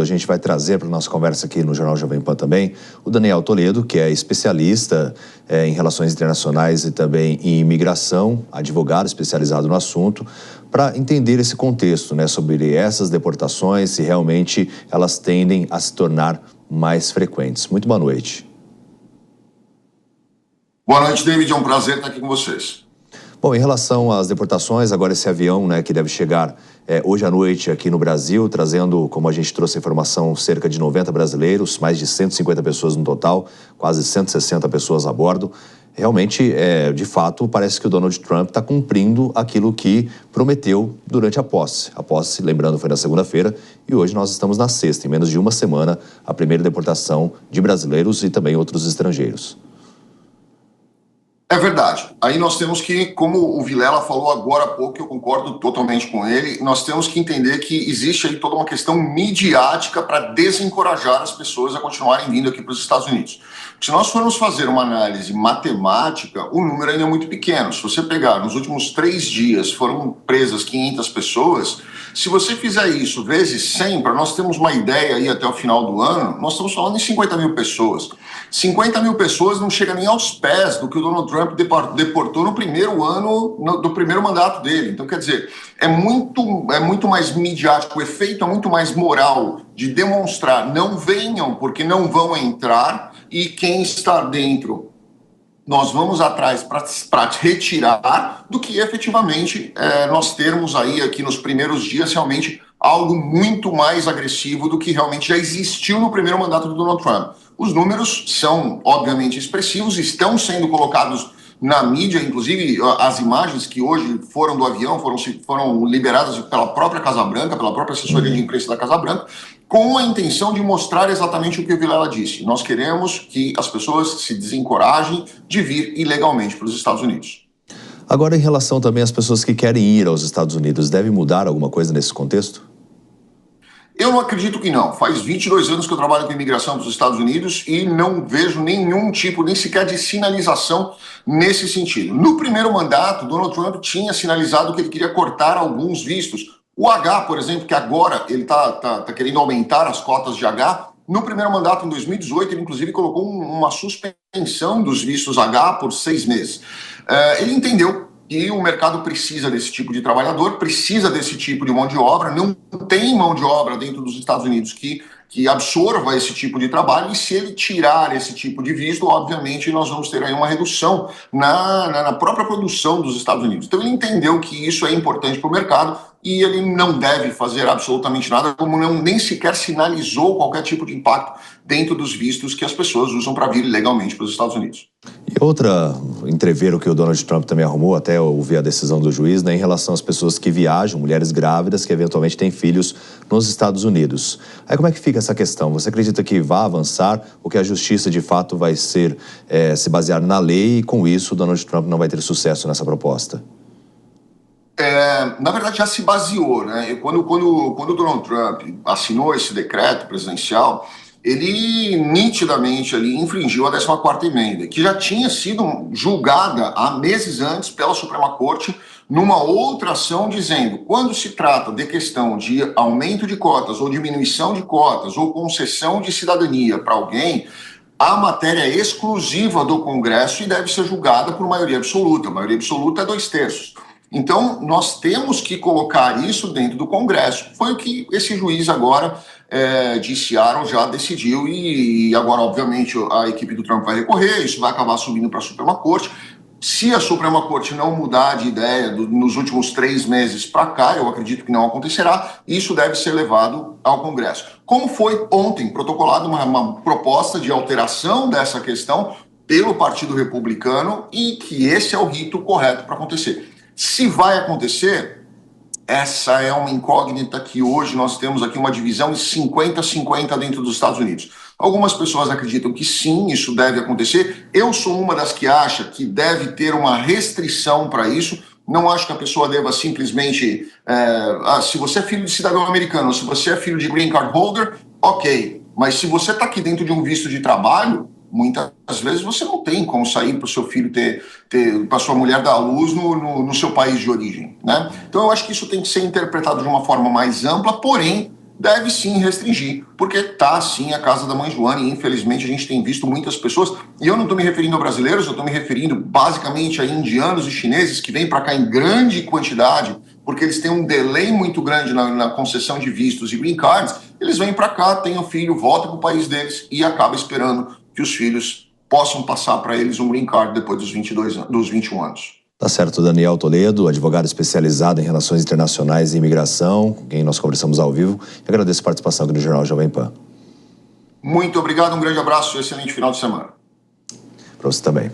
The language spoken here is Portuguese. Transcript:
A gente vai trazer para a nossa conversa aqui no Jornal Jovem Pan também o Daniel Toledo, que é especialista em relações internacionais e também em imigração, advogado especializado no assunto, para entender esse contexto, né, sobre essas deportações, se realmente elas tendem a se tornar mais frequentes. Muito boa noite. Boa noite, David. É um prazer estar aqui com vocês. Bom, em relação às deportações, agora esse avião, né, que deve chegar hoje à noite aqui no Brasil, trazendo, como a gente trouxe a informação, cerca de 90 brasileiros, mais de 150 pessoas no total, quase 160 pessoas a bordo. Realmente, de fato, parece que o Donald Trump está cumprindo aquilo que prometeu durante a posse. A posse, lembrando, foi na segunda-feira e hoje nós estamos na sexta, em menos de uma semana, a primeira deportação de brasileiros e também outros estrangeiros. É verdade. Aí nós temos que, como o Vilela falou agora há pouco, eu concordo totalmente com ele, nós temos que entender que existe aí toda uma questão midiática para desencorajar as pessoas a continuarem vindo aqui para os Estados Unidos. Se nós formos fazer uma análise matemática, o número ainda é muito pequeno. Se você pegar, nos últimos 3 dias foram presas 500 pessoas, se você fizer isso vezes 100, para nós termos uma ideia aí até o final do ano, nós estamos falando em 50 mil pessoas. 50 mil pessoas não chega nem aos pés do que o Donald Trump deportou no primeiro ano do primeiro mandato dele. Então, quer dizer, é muito mais midiático, o efeito é muito mais moral de demonstrar não venham porque não vão entrar e quem está dentro nós vamos atrás para retirar do que efetivamente nós termos aí aqui nos primeiros dias realmente algo muito mais agressivo do que realmente já existiu no primeiro mandato do Donald Trump. Os números são obviamente expressivos, estão sendo colocados na mídia, inclusive as imagens que hoje foram do avião foram liberadas pela própria Casa Branca, pela própria assessoria de imprensa da Casa Branca, com a intenção de mostrar exatamente o que o Vilela disse. Nós queremos que as pessoas se desencorajem de vir ilegalmente para os Estados Unidos. Agora, em relação também às pessoas que querem ir aos Estados Unidos, deve mudar alguma coisa nesse contexto? Eu não acredito que não. Faz 22 anos que eu trabalho com imigração para os Estados Unidos e não vejo nenhum tipo, nem sequer de sinalização nesse sentido. No primeiro mandato, Donald Trump tinha sinalizado que ele queria cortar alguns vistos. O H, por exemplo, que agora ele está querendo aumentar as cotas de H. No primeiro mandato, em 2018, ele inclusive colocou uma suspensão dos vistos H por 6 meses. Ele entendeu que o mercado precisa desse tipo de trabalhador, precisa desse tipo de mão de obra, não tem mão de obra dentro dos Estados Unidos que absorva esse tipo de trabalho, e se ele tirar esse tipo de visto, obviamente nós vamos ter aí uma redução na própria produção dos Estados Unidos. Então ele entendeu que isso é importante para o mercado e ele não deve fazer absolutamente nada, como nem sequer sinalizou qualquer tipo de impacto dentro dos vistos que as pessoas usam para vir legalmente para os Estados Unidos. E outra entreveiro que o Donald Trump também arrumou, até ouvir a decisão do juiz, né, em relação às pessoas que viajam, mulheres grávidas que eventualmente têm filhos nos Estados Unidos. Aí como é que fica essa questão? Você acredita que vai avançar ou que a justiça de fato vai se basear na lei e com isso o Donald Trump não vai ter sucesso nessa proposta? Na verdade já se baseou, né? Quando o Donald Trump assinou esse decreto presidencial, ele nitidamente ali infringiu a 14ª emenda, que já tinha sido julgada há meses antes pela Suprema Corte numa outra ação dizendo, quando se trata de questão de aumento de cotas ou diminuição de cotas ou concessão de cidadania para alguém, a matéria é exclusiva do Congresso e deve ser julgada por maioria absoluta. A maioria absoluta é 2/3. Então, nós temos que colocar isso dentro do Congresso. Foi o que esse juiz agora de Seattle já decidiu e agora, obviamente, a equipe do Trump vai recorrer, isso vai acabar subindo para a Suprema Corte. Se a Suprema Corte não mudar de ideia nos últimos 3 meses para cá, eu acredito que não acontecerá, isso deve ser levado ao Congresso. Como foi ontem protocolada uma proposta de alteração dessa questão pelo Partido Republicano e que esse é o rito correto para acontecer. Se vai acontecer, essa é uma incógnita que hoje nós temos aqui uma divisão de 50-50 dentro dos Estados Unidos. Algumas pessoas acreditam que sim, isso deve acontecer. Eu sou uma das que acha que deve ter uma restrição para isso. Não acho que a pessoa deva simplesmente... se você é filho de cidadão americano, se você é filho de green card holder, ok. Mas se você está aqui dentro de um visto de trabalho, muitas vezes você não tem como sair para o seu filho para sua mulher dar à luz no seu país de origem, né? Então eu acho que isso tem que ser interpretado de uma forma mais ampla, porém deve sim restringir, porque tá sim a casa da mãe Joana e infelizmente a gente tem visto muitas pessoas, e eu não estou me referindo a brasileiros, eu estou me referindo basicamente a indianos e chineses que vêm para cá em grande quantidade, porque eles têm um delay muito grande na concessão de vistos e green cards, eles vêm para cá, têm um filho, voltam para o país deles e acaba esperando que os filhos possam passar para eles um green card depois dos 21 anos. Tá certo, Daniel Toledo, advogado especializado em relações internacionais e imigração, com quem nós conversamos ao vivo. E agradeço a participação aqui no Jornal Jovem Pan. Muito obrigado, um grande abraço e excelente final de semana. Para você também.